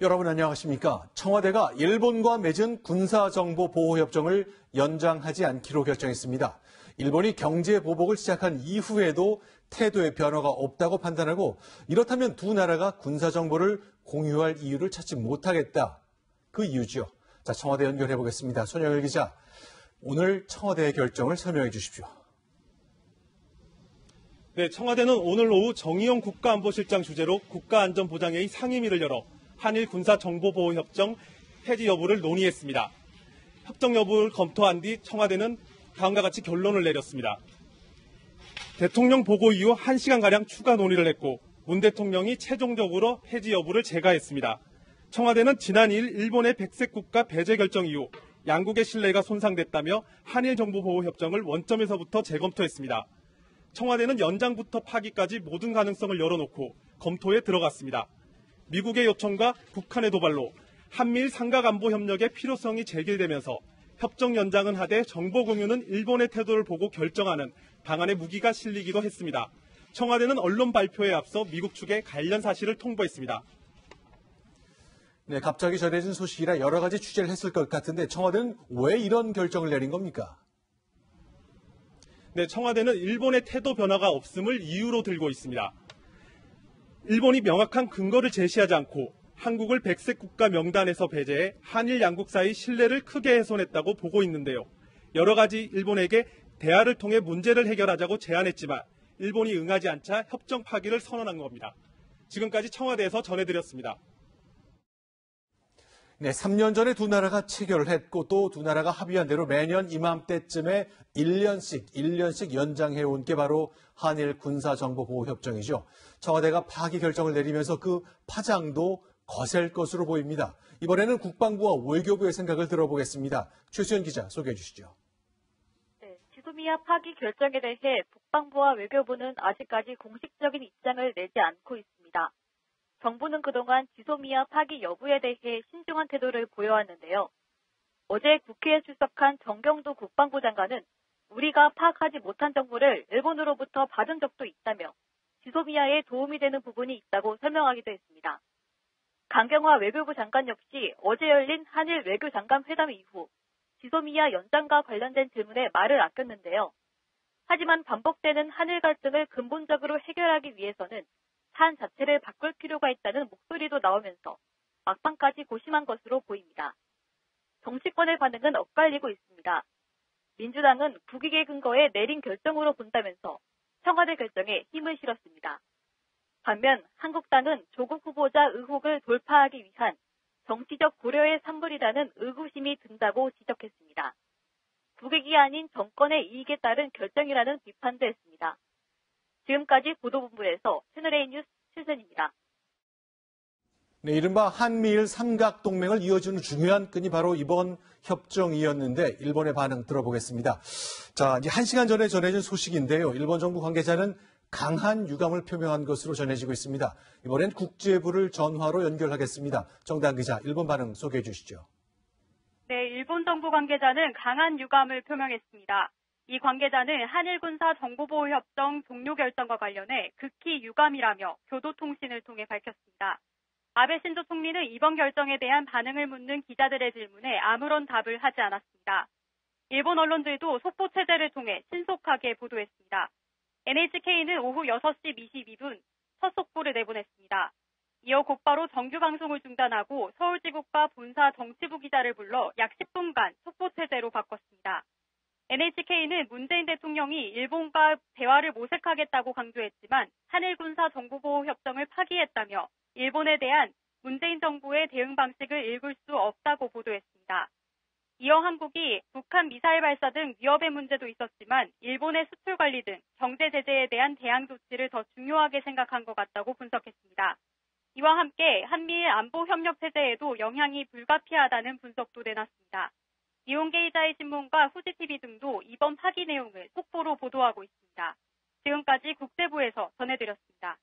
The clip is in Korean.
여러분 안녕하십니까? 청와대가 일본과 맺은 군사정보보호협정을 연장하지 않기로 결정했습니다. 일본이 경제 보복을 시작한 이후에도 태도의 변화가 없다고 판단하고 이렇다면 두 나라가 군사정보를 공유할 이유를 찾지 못하겠다. 그 이유죠. 자, 청와대 연결해 보겠습니다. 손영일 기자, 오늘 청와대의 결정을 설명해 주십시오. 네, 청와대는 오늘 오후 정의용 국가안보실장 주재로 국가안전보장회의 상임위를 열어 한일 군사정보보호협정 폐지 여부를 논의했습니다. 협정 여부를 검토한 뒤 청와대는 다음과 같이 결론을 내렸습니다. 대통령 보고 이후 1시간가량 추가 논의를 했고 문 대통령이 최종적으로 폐지 여부를 재가했습니다. 청와대는 지난 2일 일본의 백색 국가 배제 결정 이후 양국의 신뢰가 손상됐다며 한일 정보보호협정을 원점에서부터 재검토했습니다. 청와대는 연장부터 파기까지 모든 가능성을 열어놓고 검토에 들어갔습니다. 미국의 요청과 북한의 도발로 한미일 삼각안보협력의 필요성이 제기되면서 협정 연장은 하되 정보 공유는 일본의 태도를 보고 결정하는 방안에 무기가 실리기도 했습니다. 청와대는 언론 발표에 앞서 미국 측에 관련 사실을 통보했습니다. 네, 갑자기 전해진 소식이라 여러 가지 취재를 했을 것 같은데 청와대는 왜 이런 결정을 내린 겁니까? 네, 청와대는 일본의 태도 변화가 없음을 이유로 들고 있습니다. 일본이 명확한 근거를 제시하지 않고 한국을 백색 국가 명단에서 배제해 한일 양국 사이 신뢰를 크게 훼손했다고 보고 있는데요. 여러 가지 일본에게 대화를 통해 문제를 해결하자고 제안했지만 일본이 응하지 않자 협정 파기를 선언한 겁니다. 지금까지 청와대에서 전해드렸습니다. 네, 3년 전에 두 나라가 체결을 했고 또 두 나라가 합의한 대로 매년 이맘때쯤에 1년씩 연장해온 게 바로 한일 군사정보보호협정이죠. 청와대가 파기 결정을 내리면서 그 파장도 거셀 것으로 보입니다. 이번에는 국방부와 외교부의 생각을 들어보겠습니다. 최수연 기자 소개해 주시죠. 네, 지소미아 파기 결정에 대해 국방부와 외교부는 아직까지 공식적인 입장을 내지 않고 있습니다. 정부는 그동안 지소미아 파기 여부에 대해 신중한 태도를 보여왔는데요. 어제 국회에 출석한 정경도 국방부 장관은 우리가 파악하지 못한 정보를 일본으로부터 받은 적도 있다며 지소미아에 도움이 되는 부분이 있다고 설명하기도 했습니다. 강경화 외교부 장관 역시 어제 열린 한일 외교장관 회담 이후 지소미아 연장과 관련된 질문에 말을 아꼈는데요. 하지만 반복되는 한일 갈등을 근본적으로 해결하기 위해서는 산 자체를 바꿀 필요가 있다는 목소리도 나오면서 막판까지 고심한 것으로 보입니다. 정치권의 반응은 엇갈리고 있습니다. 민주당은 국익의 근거에 내린 결정으로 본다면서 청와대 결정에 힘을 실었습니다. 반면 한국당은 조국 후보자 의혹을 돌파하기 위한 정치적 고려의 산물이라는 의구심이 든다고 지적했습니다. 국익이 아닌 정권의 이익에 따른 결정이라는 비판도 했습니다. 지금까지 보도본부에서 채널A 뉴스 최선입니다. 네, 이른바 한미일 삼각동맹을 이어주는 중요한 끈이 바로 이번 협정이었는데 일본의 반응 들어보겠습니다. 자, 이제 1시간 전에 전해진 소식인데요. 일본 정부 관계자는 강한 유감을 표명한 것으로 전해지고 있습니다. 이번엔 국제부를 전화로 연결하겠습니다. 정당 기자, 일본 반응 소개해 주시죠. 네, 일본 정부 관계자는 강한 유감을 표명했습니다. 이 관계자는 한일 군사 정보보호협정 종료 결정과 관련해 극히 유감이라며 교도통신을 통해 밝혔습니다. 아베 신조 총리는 이번 결정에 대한 반응을 묻는 기자들의 질문에 아무런 답을 하지 않았습니다. 일본 언론들도 속보 체제를 통해 신속하게 보도했습니다. NHK는 오후 6시 22분 첫 속보를 내보냈습니다. 이어 곧바로 정규 방송을 중단하고 서울지국과 본사 정치부 기자를 불러 약 10분간 속보 체제로 바꿨습니다. NHK는 문재인 대통령이 일본과 대화를 모색하겠다고 강조했지만 한일 군사 정보보호협정을 파기했다며 일본에 대한 문재인 정부의 대응 방식을 읽을 수 없다고 보도했습니다. 이어 한국이 북한 미사일 발사 등 위협의 문제도 있었지만 일본의 수출 관리 등 경제 제재에 대한 대항 조치를 더 중요하게 생각한 것 같다고 분석했습니다. 이와 함께 한미일 안보 협력 체제에도 영향이 불가피하다는 분석도 내놨습니다. 이온게 이자의 신문과 후지TV 등도 이번 파기 내용을 속보로 보도하고 있습니다. 지금까지 국제부에서 전해드렸습니다.